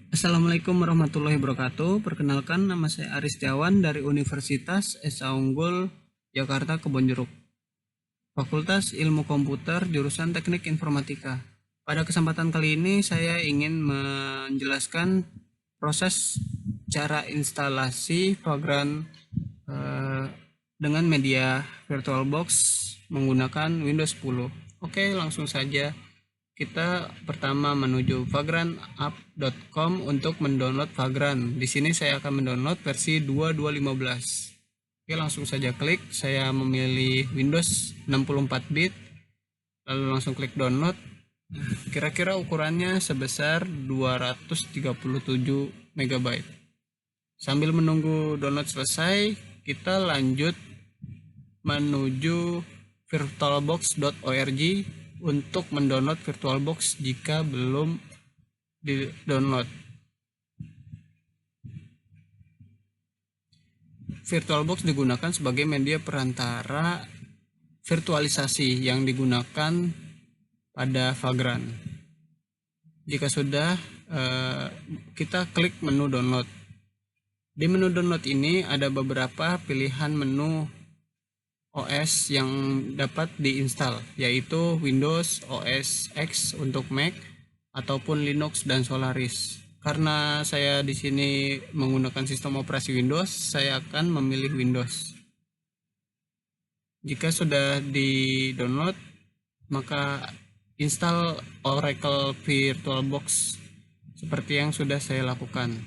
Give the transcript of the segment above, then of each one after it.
Assalamualaikum warahmatullahi wabarakatuh. Perkenalkan, nama saya Aris Setiawan dari Universitas Esa Unggul, Jakarta, Kebonjeruk. Fakultas Ilmu Komputer, jurusan Teknik Informatika. Pada kesempatan kali ini saya ingin menjelaskan proses cara instalasi Vagrant eh, dengan media VirtualBox menggunakan Windows 10. Oke, langsung saja. Kita pertama menuju vagrantapp.com untuk mendownload Vagrant. Di sini saya akan mendownload versi 2215. Oke, langsung saja klik. Saya memilih Windows 64 bit. Lalu langsung klik download. Kira-kira ukurannya sebesar 237 MB. Sambil menunggu download selesai, kita lanjut menuju virtualbox.org untuk mendownload VirtualBox jika belum di-download. VirtualBox digunakan sebagai media perantara virtualisasi yang digunakan pada Vagrant. Jika sudah, kita klik menu download. Di menu download ini ada beberapa pilihan menu OS yang dapat diinstal, yaitu Windows, OS X untuk Mac, ataupun Linux dan Solaris. Karena saya di sini menggunakan sistem operasi Windows, saya akan memilih Windows. Jika sudah di-download, maka install Oracle VirtualBox seperti yang sudah saya lakukan.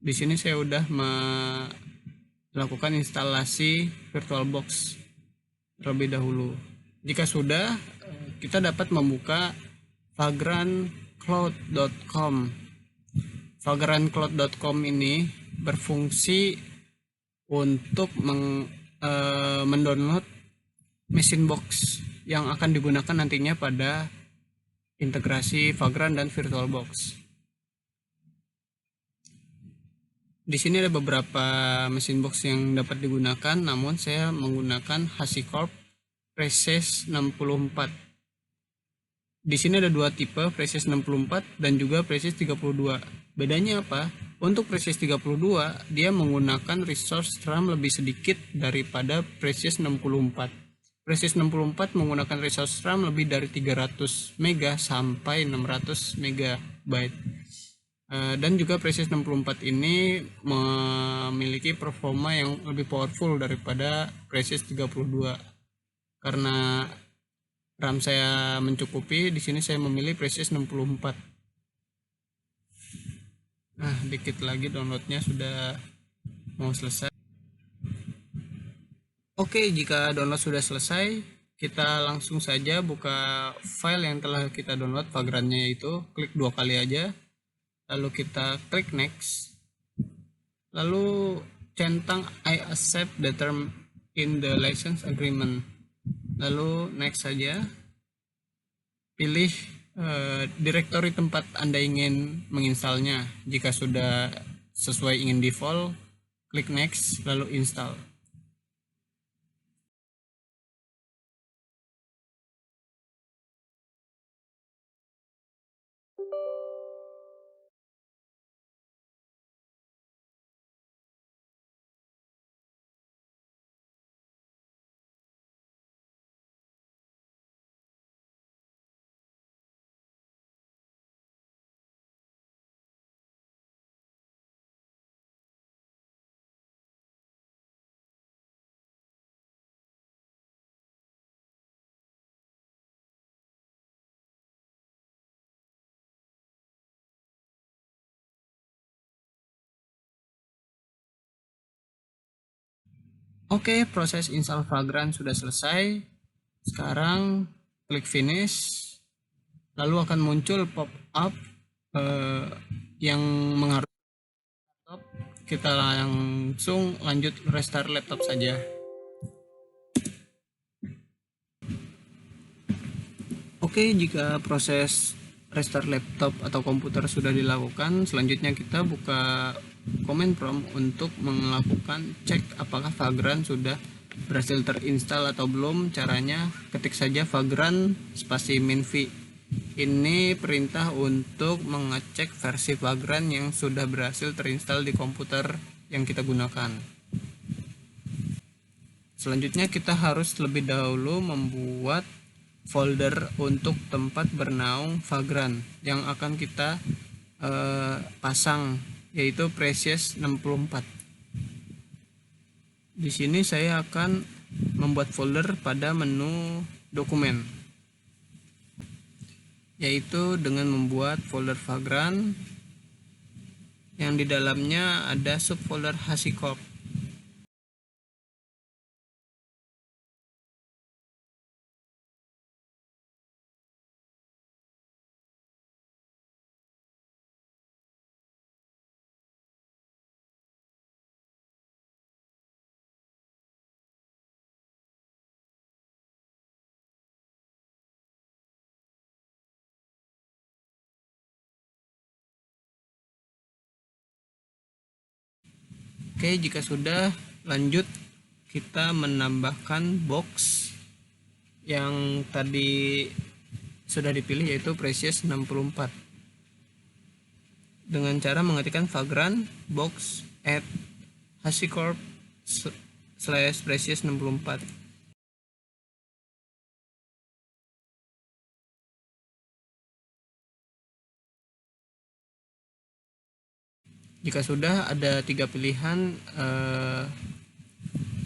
Di sini saya sudah melakukan instalasi VirtualBox terlebih dahulu. Jika sudah, kita dapat membuka vagranccloud.com. Vagranccloud.com ini berfungsi untuk mendownload machine box yang akan digunakan nantinya pada integrasi Vagrant dan VirtualBox. Di sini ada beberapa mesin box yang dapat digunakan, namun saya menggunakan HashiCorp Presys 64. Di sini ada dua tipe, Presys 64 dan juga Presys 32. Bedanya apa? Untuk Presys 32, dia menggunakan resource RAM lebih sedikit daripada Presys 64. Presys 64 menggunakan resource RAM lebih dari 300 MB sampai 600 MB. Dan juga Presys 64 ini memiliki performa yang lebih powerful daripada Presys 32. Karena RAM saya mencukupi, di sini saya memilih Presys 64. Nah, dikit lagi downloadnya sudah mau selesai. Oke, jika download sudah selesai, kita langsung saja buka file yang telah kita download Vagrantnya itu, klik 2 kali aja. Lalu kita klik next, lalu centang I accept the term in the license agreement, lalu next saja. Pilih direktori tempat Anda ingin menginstalnya. Jika sudah sesuai ingin default, klik next lalu install. Oke, proses install Vagrant sudah selesai. Sekarang klik finish, lalu akan muncul pop-up yang mengharuskan laptop. Kita langsung lanjut restart laptop saja. Oke, jika proses restart laptop atau komputer sudah dilakukan, selanjutnya kita buka command prompt untuk melakukan cek apakah Vagrant sudah berhasil terinstall atau belum. Caranya ketik saja Vagrant spasi minv. Ini perintah untuk mengecek versi Vagrant yang sudah berhasil terinstall di komputer yang kita gunakan. Selanjutnya kita harus lebih dahulu membuat folder untuk tempat bernaung Vagrant yang akan kita pasang, yaitu Precious 64. Di sini saya akan membuat folder pada menu dokumen, yaitu dengan membuat folder Vagrant yang di dalamnya ada subfolder HashiCorp. Oke, jika sudah, lanjut kita menambahkan box yang tadi sudah dipilih, yaitu Precious 64, dengan cara mengetikkan Vagrant box at HashiCorp / Precious 64. Jika sudah, ada 3 pilihan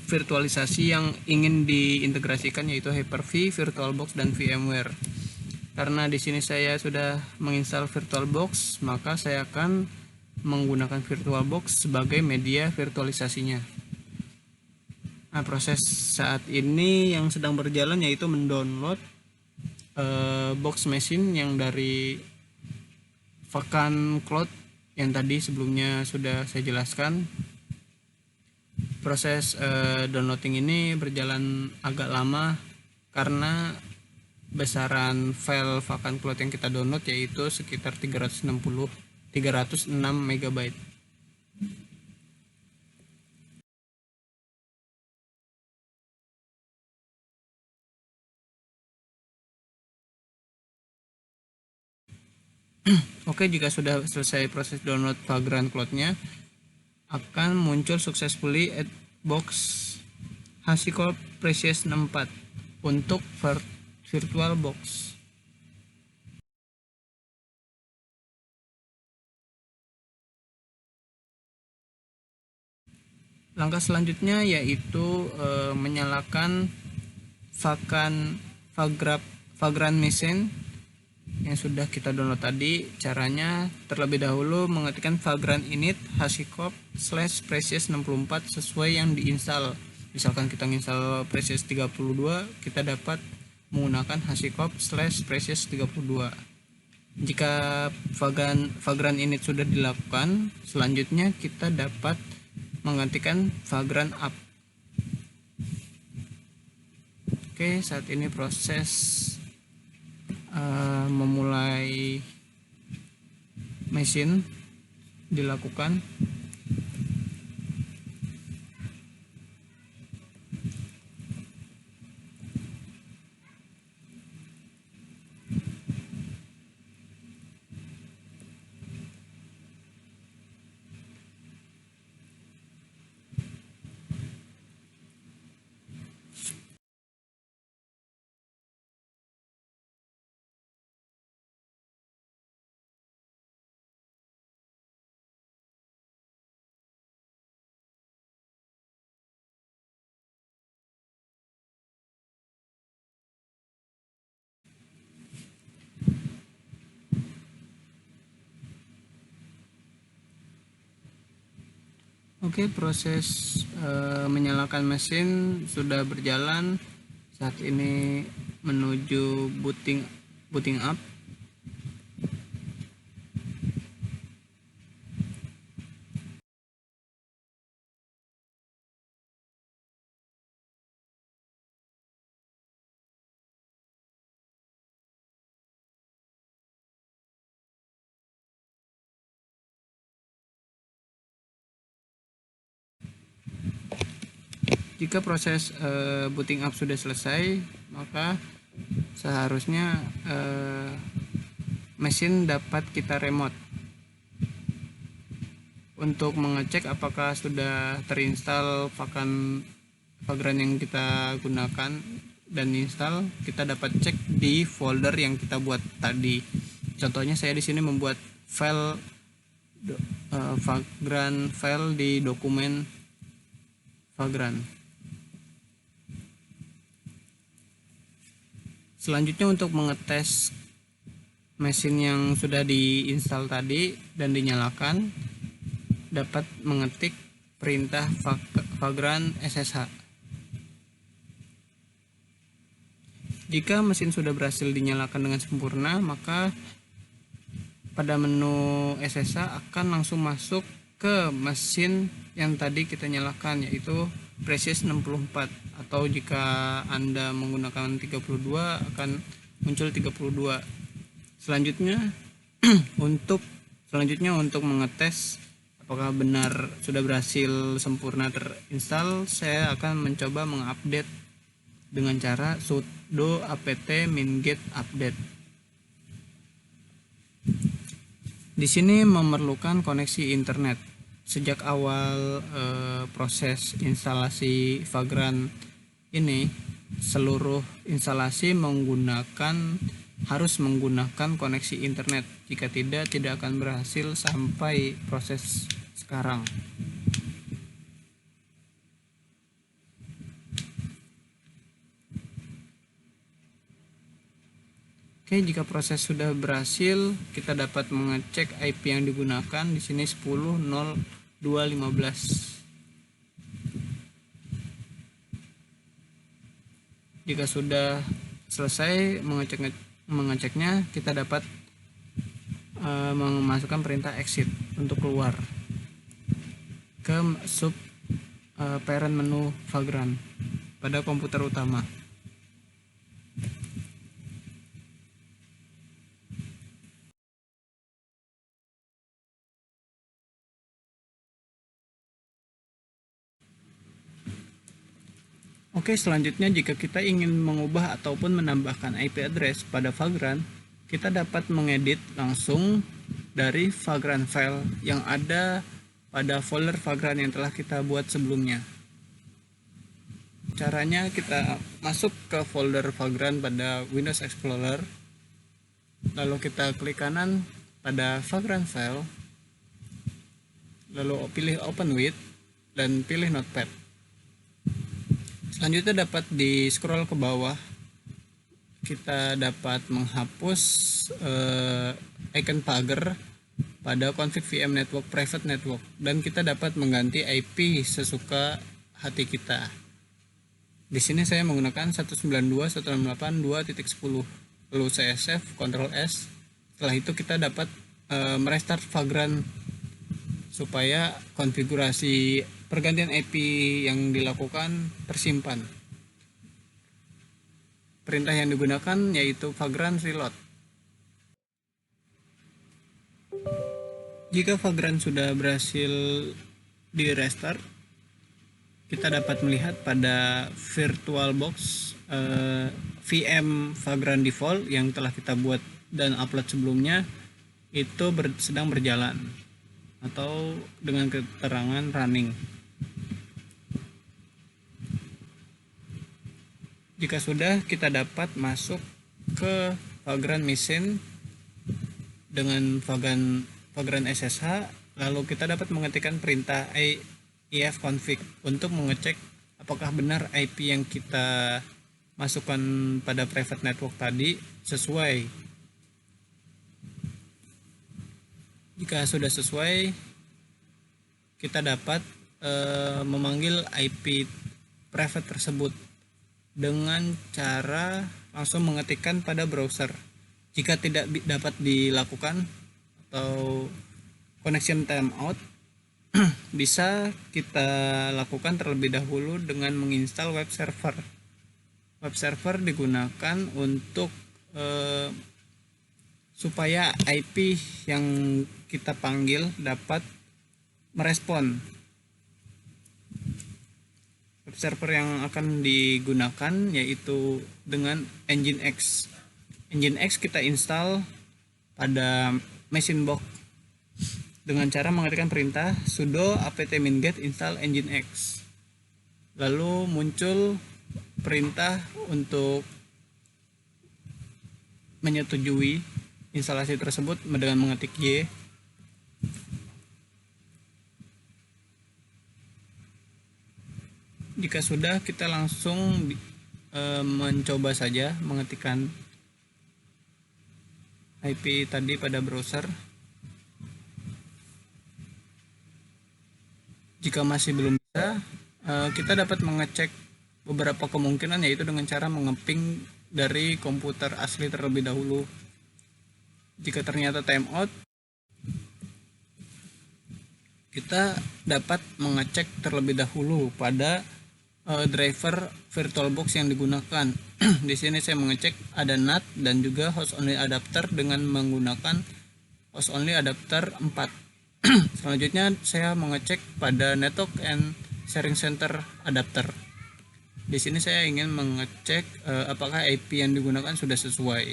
virtualisasi yang ingin diintegrasikan, yaitu Hyper-V, VirtualBox, dan VMware. Karena di sini saya sudah menginstal VirtualBox, maka saya akan menggunakan VirtualBox sebagai media virtualisasinya. Nah, proses saat ini yang sedang berjalan yaitu mendownload box machine yang dari Vagrant Cloud yang tadi sebelumnya sudah saya jelaskan. Proses downloading ini berjalan agak lama karena besaran file Vagrant Cloud yang kita download yaitu sekitar 306 MB. Oke, jika sudah selesai proses download Vagrant Cloud-nya, akan muncul successfully at box HashiCorp Precious 64 untuk VirtualBox. Langkah selanjutnya yaitu menyalakan Vagrant Machine yang sudah kita download tadi. Caranya terlebih dahulu mengetikkan Vagrant init HashiCorp / Precious 64 sesuai yang diinstal. Misalkan kita install Precious 32, kita dapat menggunakan HashiCorp / Precious 32. Jika Vagrant init sudah dilakukan, selanjutnya kita dapat menggantikan Vagrant up. Oke, saat ini proses memulai mesin dilakukan. Oke, proses menyalakan mesin sudah berjalan. Saat ini menuju booting up. Jika proses booting up sudah selesai, maka seharusnya mesin dapat kita remote untuk mengecek apakah sudah terinstall Vagrant yang kita gunakan dan install. Kita dapat cek di folder yang kita buat tadi. Contohnya saya di sini membuat file Vagrant file di dokumen Vagrant. Selanjutnya untuk mengetes mesin yang sudah diinstal tadi dan dinyalakan, dapat mengetik perintah Vagrant SSH. Jika mesin sudah berhasil dinyalakan dengan sempurna, maka pada menu SSH akan langsung masuk ke mesin yang tadi kita nyalakan, yaitu Precious 64, atau jika Anda menggunakan 32 akan muncul 32. Selanjutnya untuk mengetes apakah benar sudah berhasil sempurna terinstall, saya akan mencoba mengupdate dengan cara sudo apt minget update. Di sini memerlukan koneksi internet. Sejak awal proses instalasi Vagrant ini, seluruh instalasi harus menggunakan koneksi internet. Jika tidak akan berhasil sampai proses sekarang. Oke, jika proses sudah berhasil, kita dapat mengecek IP yang digunakan. Di sini 10.02.15. Jika sudah selesai mengeceknya, kita dapat memasukkan perintah exit untuk keluar ke sub parent menu Vagrant pada komputer utama. Oke, selanjutnya jika kita ingin mengubah ataupun menambahkan IP address pada Vagrant, kita dapat mengedit langsung dari Vagrant file yang ada pada folder Vagrant yang telah kita buat sebelumnya. Caranya kita masuk ke folder Vagrant pada Windows Explorer, lalu kita klik kanan pada Vagrant file, lalu pilih Open With dan pilih Notepad. Selanjutnya dapat di scroll ke bawah, kita dapat menghapus icon pagar pada config VM network private network, dan kita dapat mengganti IP sesuka hati kita. Di sini saya menggunakan 192.168.2.10, lalu saya save, Ctrl S. Setelah itu kita dapat merestart Vagrant supaya konfigurasi pergantian IP yang dilakukan tersimpan. Perintah yang digunakan yaitu Vagrant reload. Jika Vagrant sudah berhasil di restart, kita dapat melihat pada VirtualBox VM Vagrant default yang telah kita buat dan upload sebelumnya itu sedang berjalan atau dengan keterangan running. Jika sudah, kita dapat masuk ke Vagrant machine dengan Vagrant SSH, lalu kita dapat mengetikkan perintah ifconfig untuk mengecek apakah benar IP yang kita masukkan pada private network tadi sesuai. Jika sudah sesuai, kita dapat memanggil IP private tersebut dengan cara langsung mengetikkan pada browser. Jika tidak dapat dilakukan atau connection timeout, bisa kita lakukan terlebih dahulu dengan menginstal web server. Web server digunakan untuk supaya IP yang kita panggil dapat merespon. server yang akan digunakan yaitu dengan Nginx. Nginx kita install pada machine box dengan cara mengetikkan perintah sudo apt-get install Nginx. Lalu muncul perintah untuk menyetujui instalasi tersebut dengan mengetik Y. Jika sudah, kita langsung mencoba saja mengetikkan IP tadi pada browser. Jika masih belum bisa, kita dapat mengecek beberapa kemungkinan, yaitu dengan cara mengeping dari komputer asli terlebih dahulu. Jika ternyata timeout, kita dapat mengecek terlebih dahulu pada driver VirtualBox yang digunakan. Di sini saya mengecek ada NAT dan juga host only adapter dengan menggunakan host only adapter 4. Selanjutnya saya mengecek pada network and sharing center adapter. Di sini saya ingin mengecek apakah IP yang digunakan sudah sesuai.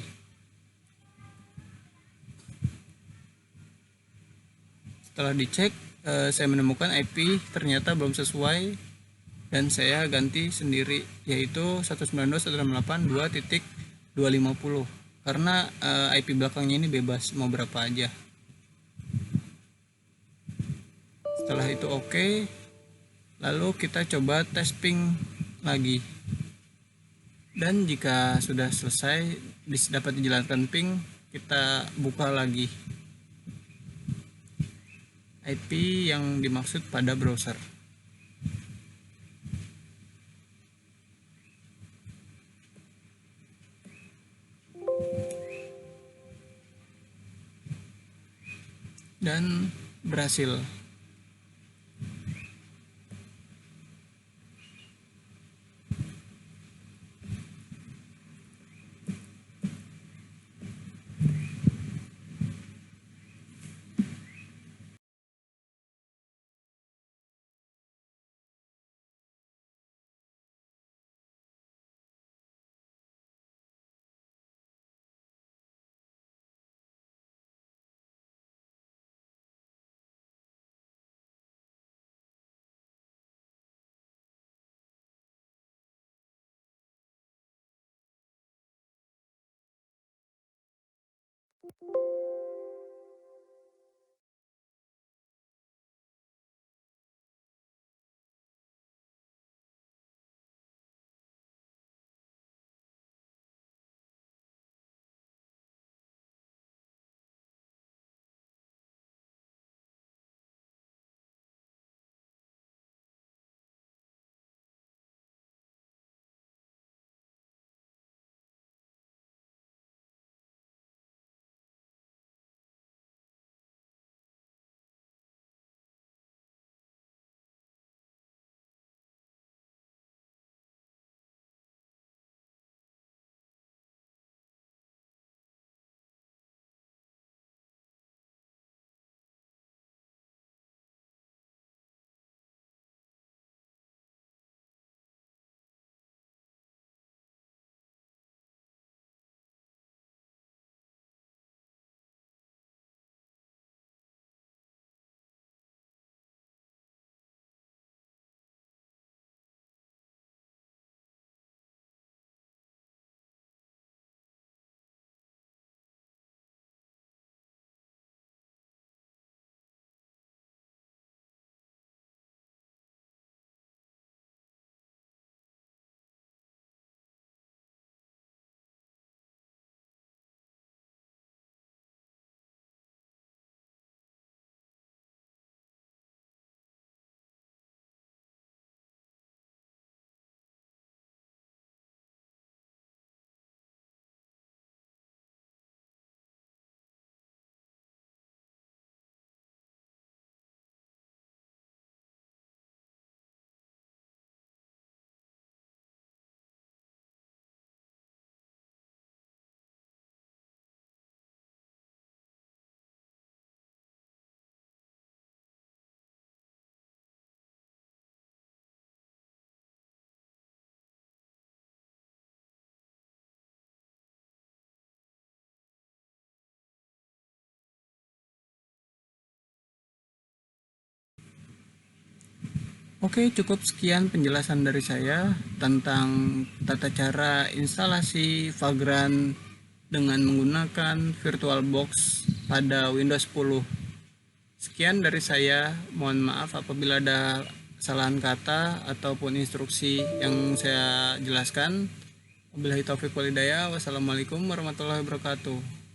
Setelah dicek, saya menemukan IP ternyata belum sesuai dan saya ganti sendiri, yaitu 192.168.2.250 karena IP belakangnya ini bebas mau berapa aja. Setelah itu oke, lalu kita coba tes ping lagi, dan jika sudah selesai dapat dijalankan ping, kita buka lagi IP yang dimaksud pada browser. Dan berhasil. Oke, cukup sekian penjelasan dari saya tentang tata cara instalasi Vagrant dengan menggunakan VirtualBox pada Windows 10. Sekian dari saya, mohon maaf apabila ada kesalahan kata ataupun instruksi yang saya jelaskan. Wabillahi taufiq walhidayah. Wassalamualaikum warahmatullahi wabarakatuh.